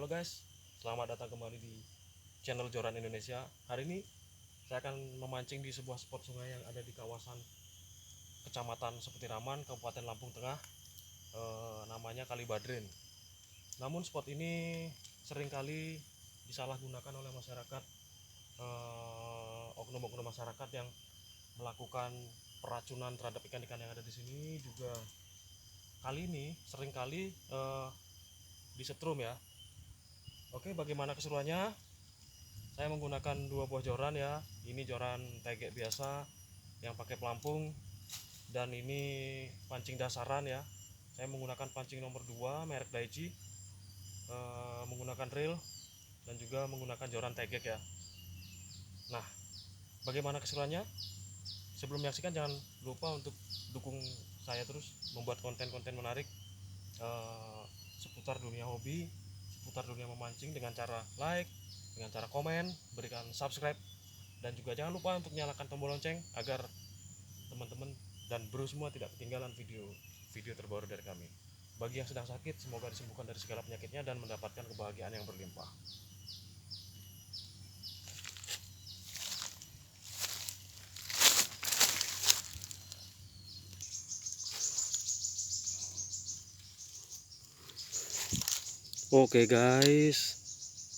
Halo guys, selamat datang kembali di channel Joran Indonesia. Hari ini saya akan memancing di sebuah spot sungai yang ada di kawasan Kecamatan Sepetiraman, Kabupaten Lampung Tengah, namanya Kali Badrin. Namun spot ini seringkali disalahgunakan oleh masyarakat, oknum-oknum masyarakat yang melakukan peracunan terhadap ikan-ikan yang ada di sini. Juga kali ini seringkali disetrum ya. Oke, bagaimana keseruannya? Saya menggunakan dua buah joran ya. Ini joran tegek biasa yang pakai pelampung, dan ini pancing dasaran ya. Saya menggunakan pancing nomor 2 merek Daichi, menggunakan reel dan juga menggunakan joran tegek ya. Nah, bagaimana keseruannya? Sebelum menyaksikan jangan lupa untuk dukung saya terus membuat konten-konten menarik seputar dunia hobi, seputar dunia memancing, dengan cara like, dengan cara komen, berikan subscribe, dan juga jangan lupa untuk nyalakan tombol lonceng agar teman-teman dan bro semua tidak ketinggalan video terbaru dari kami. Bagi yang sedang sakit, semoga disembuhkan dari segala penyakitnya dan mendapatkan kebahagiaan yang berlimpah. Oke guys,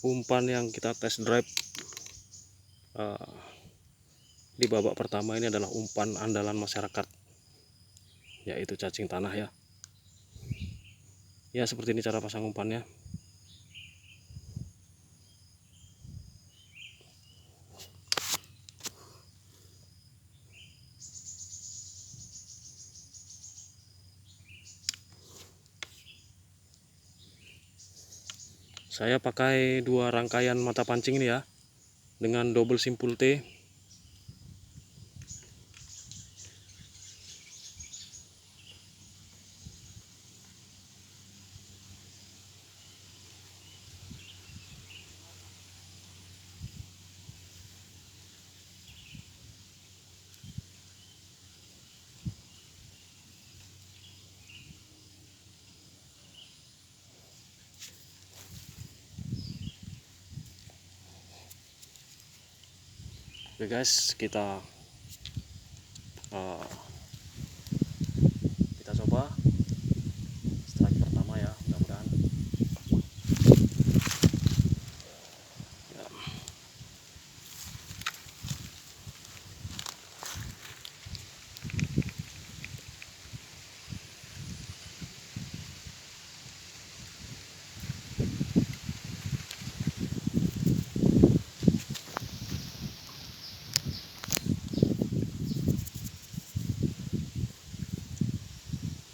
umpan yang kita test drive di babak pertama ini adalah umpan andalan masyarakat, yaitu cacing tanah ya. Ya, seperti ini cara pasang umpannya. Saya pakai dua rangkaian mata pancing ini ya, dengan double simpul T. Oke guys, kita coba strike pertama ya, mudah-mudahan ya.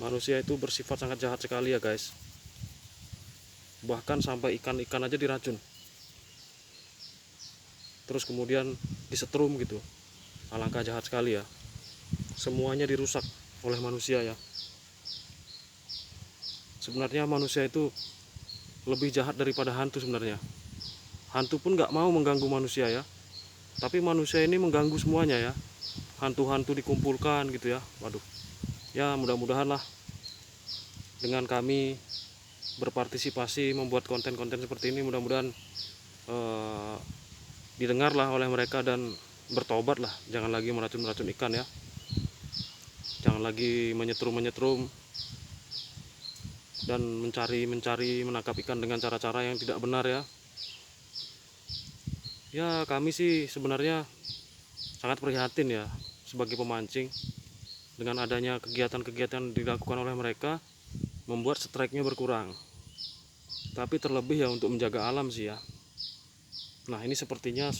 Manusia itu bersifat sangat jahat sekali ya guys, bahkan sampai ikan-ikan aja diracun, terus kemudian disetrum gitu. Alangkah jahat sekali ya, semuanya dirusak oleh manusia ya. Sebenarnya manusia itu lebih jahat daripada hantu sebenarnya. Hantu pun nggak mau mengganggu manusia ya, tapi manusia ini mengganggu semuanya ya. Hantu-hantu dikumpulkan gitu ya. Waduh, ya mudah-mudahan lah dengan kami berpartisipasi membuat konten-konten seperti ini, mudah-mudahan didengarlah oleh mereka dan bertobat lah. Jangan lagi meracun-meracun ikan ya, jangan lagi menyetrum dan mencari menangkap ikan dengan cara-cara yang tidak benar ya. Ya, kami sih sebenarnya sangat prihatin ya sebagai pemancing dengan adanya kegiatan-kegiatan dilakukan oleh mereka, membuat strike-nya berkurang. Tapi terlebih ya untuk menjaga alam sih ya. Nah, ini sepertinya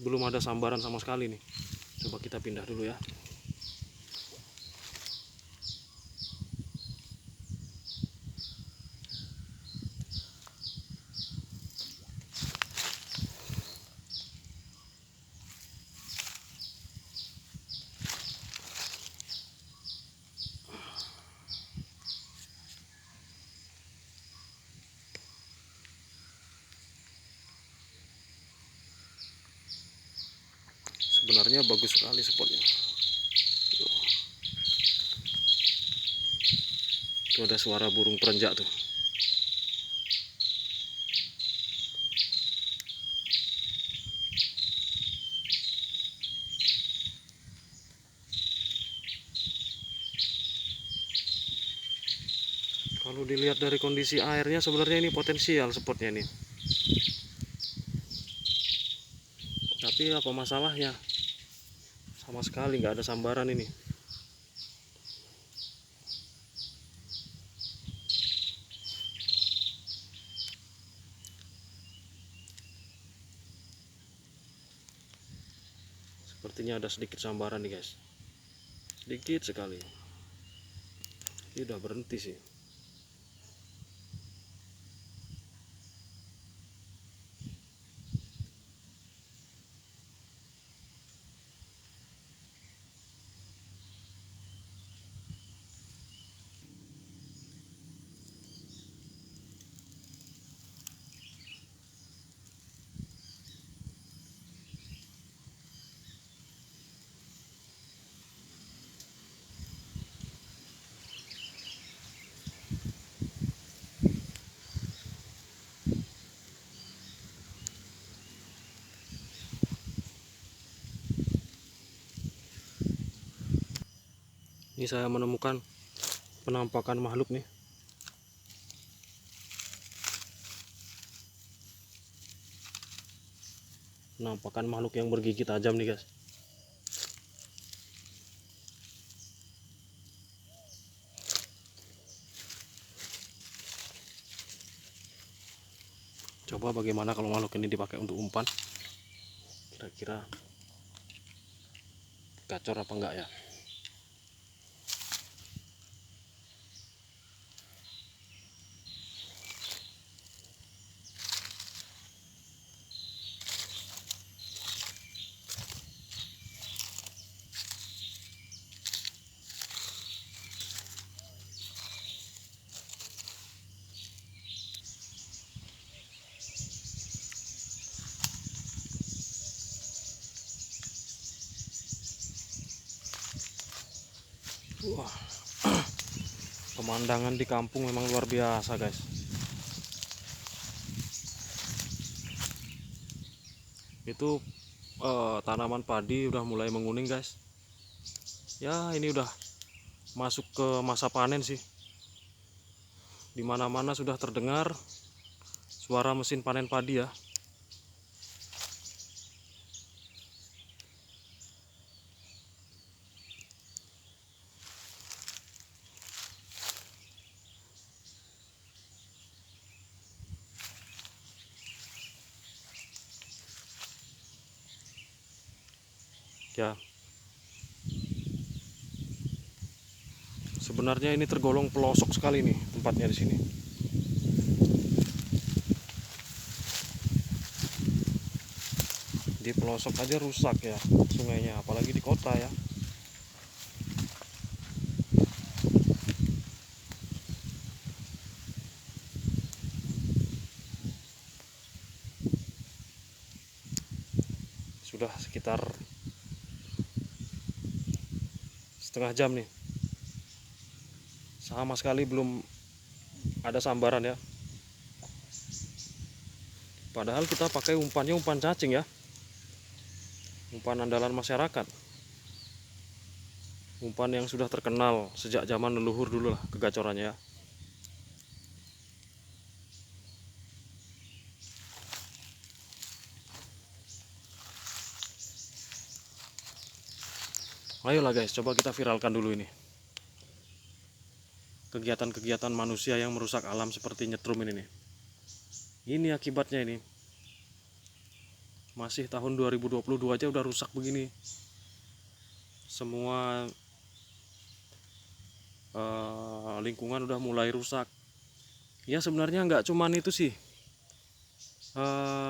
belum ada sambaran sama sekali nih. Coba kita pindah dulu ya. Sebenarnya bagus sekali spotnya. Tuh ada suara burung perenjak tuh. Kalau dilihat dari kondisi airnya sebenarnya ini potensial spotnya nih. Tapi apa masalahnya? Sama sekali nggak ada sambaran ini. Sepertinya ada sedikit sambaran nih guys. Sedikit sekali. Ini udah berhenti sih. Ini saya menemukan penampakan makhluk nih. Penampakan makhluk yang bergigi tajam nih guys. Coba bagaimana kalau makhluk ini dipakai untuk umpan. Kira-kira gacor apa enggak ya? Wah, pemandangan di kampung memang luar biasa guys. Itu tanaman padi udah mulai menguning guys. Ya ini udah masuk ke masa panen sih. Dimana-mana sudah terdengar suara mesin panen padi ya. Ya, sebenarnya ini tergolong pelosok sekali nih tempatnya di sini. Di pelosok aja rusak ya sungainya, apalagi di kota ya. Sudah sekitar setengah jam nih, sama sekali belum ada sambaran ya. Padahal kita pakai umpannya umpan cacing ya, umpan andalan masyarakat, umpan yang sudah terkenal sejak zaman leluhur dulu lah kegacorannya ya. Ayolah guys, coba kita viralkan dulu ini kegiatan-kegiatan manusia yang merusak alam seperti nyetrum ini nih. Ini akibatnya ini. Masih tahun 2022 aja udah rusak begini. Semua lingkungan udah mulai rusak. Ya sebenarnya nggak cuman itu sih.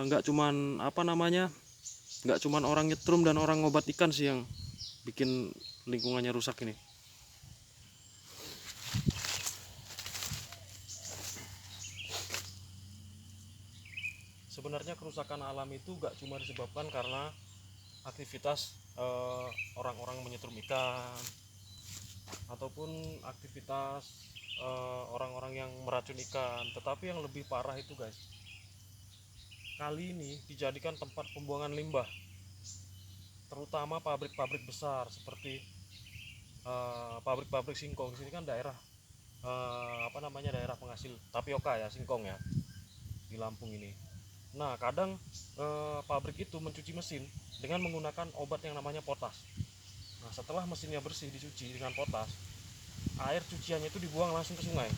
Nggak cuman apa namanya? Nggak cuman orang nyetrum dan orang ngobat ikan sih yang bikin lingkungannya rusak ini. Sebenarnya kerusakan alam itu nggak cuma disebabkan karena aktivitas orang-orang menyetrum ikan ataupun aktivitas orang-orang yang meracun ikan, tetapi yang lebih parah itu guys, kali ini dijadikan tempat pembuangan limbah, terutama pabrik-pabrik besar seperti pabrik-pabrik singkong. Di sini kan daerah apa namanya, daerah penghasil tapioka ya, singkong ya, di Lampung ini. Nah, kadang pabrik itu mencuci mesin dengan menggunakan obat yang namanya potas. Nah, setelah mesinnya bersih dicuci dengan potas, air cuciannya itu dibuang langsung ke sungai.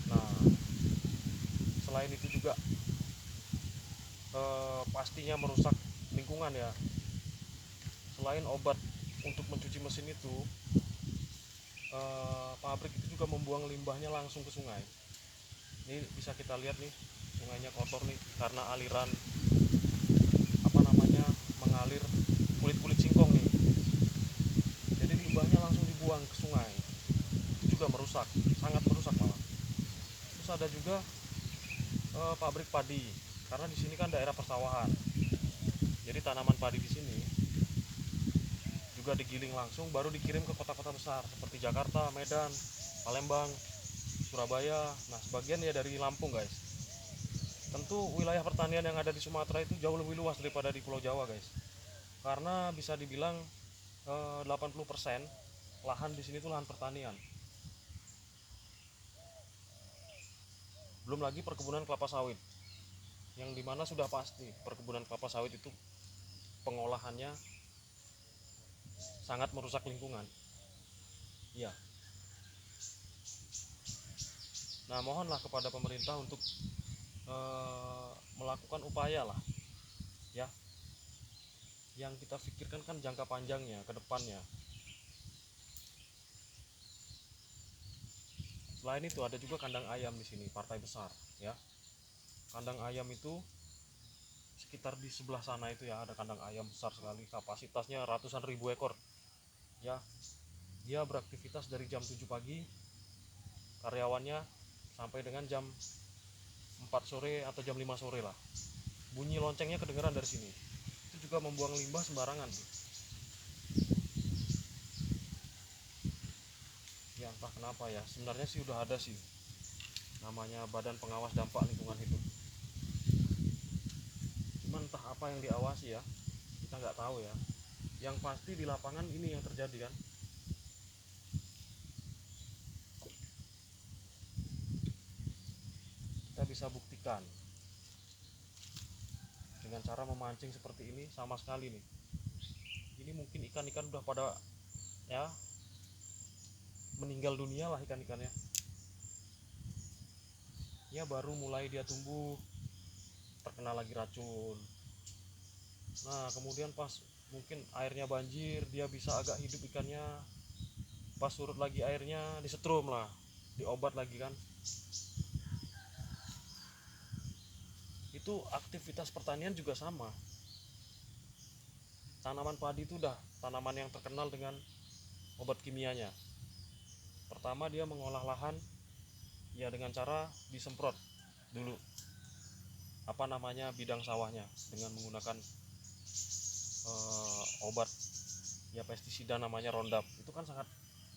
Nah, selain itu juga pastinya merusak lingkungan ya. Selain obat untuk mencuci mesin itu, pabrik itu juga membuang limbahnya langsung ke sungai. Ini bisa kita lihat nih, sungainya kotor nih karena aliran apa namanya, mengalir kulit-kulit singkong nih. Jadi limbahnya langsung dibuang ke sungai. Itu juga merusak, sangat merusak malah. Terus ada juga pabrik padi, karena di sini kan daerah persawahan. Jadi tanaman padi di sini juga digiling langsung baru dikirim ke kota-kota besar seperti Jakarta, Medan, Palembang, Surabaya. Nah, sebagian ya dari Lampung, guys. Tentu wilayah pertanian yang ada di Sumatera itu jauh lebih luas daripada di Pulau Jawa, guys. Karena bisa dibilang 80% lahan di sini itu lahan pertanian. Belum lagi perkebunan kelapa sawit. Yang dimana sudah pasti perkebunan kelapa sawit itu pengolahannya sangat merusak lingkungan. Iya. Nah, mohonlah kepada pemerintah untuk melakukan upaya lah, ya. Yang kita pikirkan kan jangka panjangnya, ke depannya. Selain itu ada juga kandang ayam di sini, partai besar, ya. Kandang ayam itu sekitar di sebelah sana itu ya, ada kandang ayam besar sekali, kapasitasnya ratusan ribu ekor, ya. Dia beraktivitas dari jam 7 pagi, karyawannya sampai dengan jam 4 sore atau jam 5 sore lah. Bunyi loncengnya kedengeran dari sini. Itu juga membuang limbah sembarangan. Ya entah kenapa ya, sebenarnya sih udah ada sih namanya Badan Pengawas Dampak Lingkungan Hidup. Cuman entah apa yang diawasi ya, kita nggak tahu ya. Yang pasti di lapangan ini yang terjadi kan. Kita bisa buktikan dengan cara memancing seperti ini sama sekali nih. Ini mungkin ikan-ikan udah pada ya meninggal dunia lah ikan-ikannya. Ya baru mulai dia tumbuh terkena lagi racun. Nah, kemudian pas mungkin airnya banjir, dia bisa agak hidup ikannya. Pas surut lagi airnya, disetrum lah, diobat lagi kan. Itu aktivitas pertanian juga sama. Tanaman padi itu udah tanaman yang terkenal dengan obat kimianya. Pertama dia mengolah lahan ya dengan cara disemprot dulu apa namanya bidang sawahnya dengan menggunakan obat ya pestisida namanya Roundup. Itu kan sangat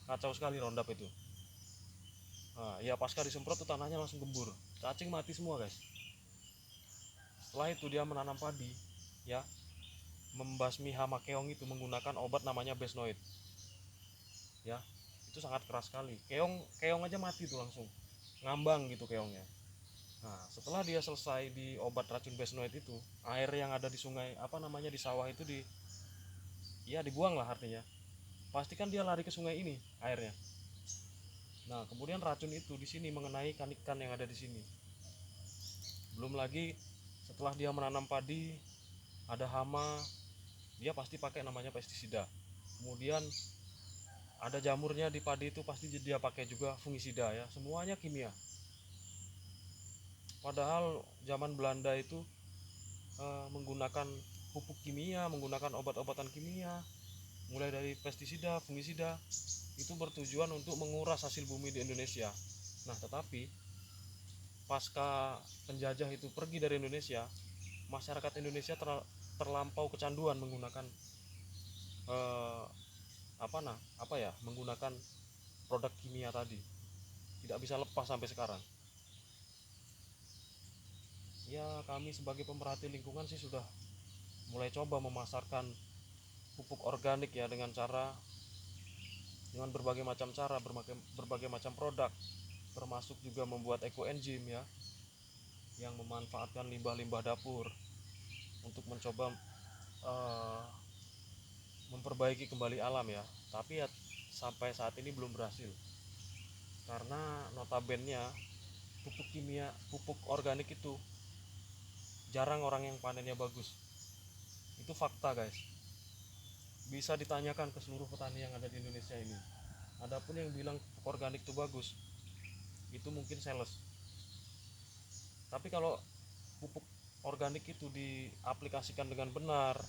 kacau sekali Roundup itu. Nah, ya pasca disemprot tuh tanahnya langsung gembur, cacing mati semua, guys. Setelah itu dia menanam padi, ya, membasmi hama keong itu menggunakan obat namanya Besnoid, ya. Itu sangat keras sekali. Keong keong aja mati tuh langsung, ngambang gitu keongnya. Nah, setelah dia selesai di obat racun Besnoid itu, air yang ada di sungai apa namanya di sawah itu ya dibuang lah artinya. Pastikan dia lari ke sungai ini airnya. Nah, kemudian racun itu di sini mengenai ikan-ikan yang ada di sini. Belum lagi setelah dia menanam padi, ada hama, dia pasti pakai namanya pestisida. Kemudian ada jamurnya di padi itu pasti dia pakai juga fungisida ya, semuanya kimia. Padahal zaman Belanda itu menggunakan pupuk kimia, menggunakan obat-obatan kimia, mulai dari pestisida, fungisida, itu bertujuan untuk menguras hasil bumi di Indonesia. Nah, tetapi pasca penjajah itu pergi dari Indonesia, masyarakat Indonesia terlampau kecanduan menggunakan eh, apa ya, menggunakan produk kimia tadi, tidak bisa lepas sampai sekarang. Ya kami sebagai pemerhati lingkungan sih sudah mulai coba memasarkan pupuk organik ya dengan cara dengan berbagai macam cara, berbagai macam produk, termasuk juga membuat ekoenzim ya, yang memanfaatkan limbah-limbah dapur untuk mencoba eh, memperbaiki kembali alam ya. Tapi ya sampai saat ini belum berhasil, karena notabennya pupuk organik itu jarang orang yang panennya bagus. Itu fakta guys, bisa ditanyakan ke seluruh petani yang ada di Indonesia ini. Adapun yang bilang pupuk organik itu bagus, itu mungkin sales. Tapi kalau pupuk organik itu diaplikasikan dengan benar,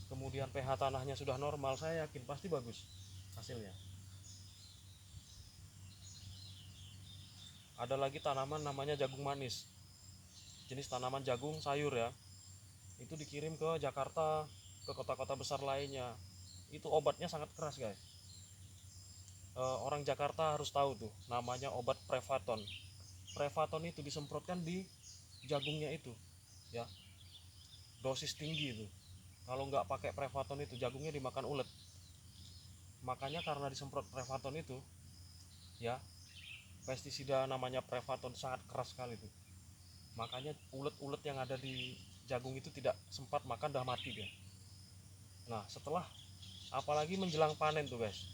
kemudian pH tanahnya sudah normal, saya yakin pasti bagus hasilnya. Ada lagi tanaman namanya jagung manis, jenis tanaman jagung sayur ya, itu dikirim ke Jakarta, ke kota-kota besar lainnya. Itu obatnya sangat keras guys. Orang Jakarta harus tahu tuh, namanya obat Prevaton. Prevaton itu disemprotkan di jagungnya itu ya, dosis tinggi itu. Kalau nggak pakai Prevaton itu jagungnya dimakan ulet. Makanya karena disemprot Prevaton itu ya, pestisida namanya Prevaton sangat keras sekali tuh. Makanya ulet-ulet yang ada di jagung itu tidak sempat makan, dah mati dia. Nah setelah, apalagi menjelang panen tuh guys,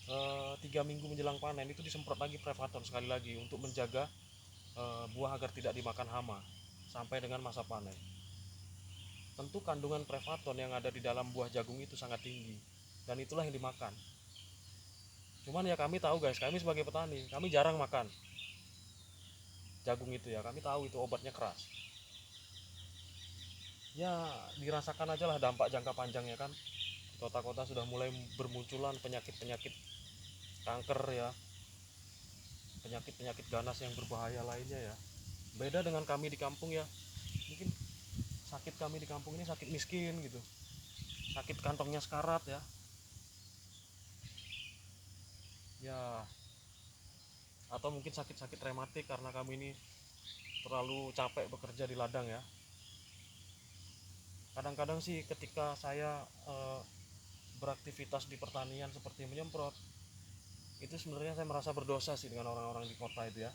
3 minggu menjelang panen itu disemprot lagi Prevaton sekali lagi untuk menjaga buah agar tidak dimakan hama sampai dengan masa panen. Tentu kandungan Prevaton yang ada di dalam buah jagung itu sangat tinggi, dan itulah yang dimakan. Cuman ya kami tahu guys, kami sebagai petani, kami jarang makan jagung itu ya, kami tahu itu obatnya keras. Ya dirasakan aja lah dampak jangka panjangnya kan. Kota-kota sudah mulai bermunculan penyakit-penyakit kanker ya, penyakit-penyakit ganas yang berbahaya lainnya ya. Beda dengan kami di kampung ya, mungkin sakit kami di kampung ini sakit miskin gitu, sakit kantongnya sekarat ya. Ya atau mungkin sakit-sakit rematik karena kami ini terlalu capek bekerja di ladang ya. Kadang-kadang sih ketika saya beraktivitas di pertanian seperti menyemprot, itu sebenarnya saya merasa berdosa sih dengan orang-orang di kota itu ya.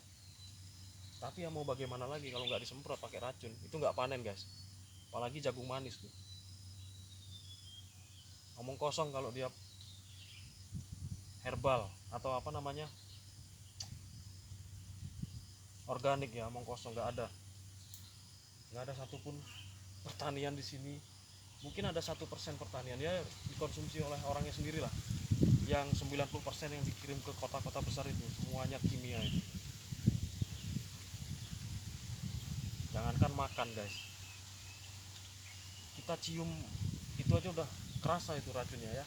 Tapi ya mau bagaimana lagi, kalau nggak disemprot pakai racun itu nggak panen guys. Apalagi jagung manis tuh, ngomong kosong kalau dia herbal atau apa namanya organik ya, ngomong kosong. Nggak ada satupun pertanian di sini. Mungkin ada 1% pertanian ya dikonsumsi oleh orangnya sendiri lah. Yang 90% yang dikirim ke kota-kota besar itu semuanya kimia itu. Jangankan makan guys, kita cium itu aja udah kerasa itu racunnya ya.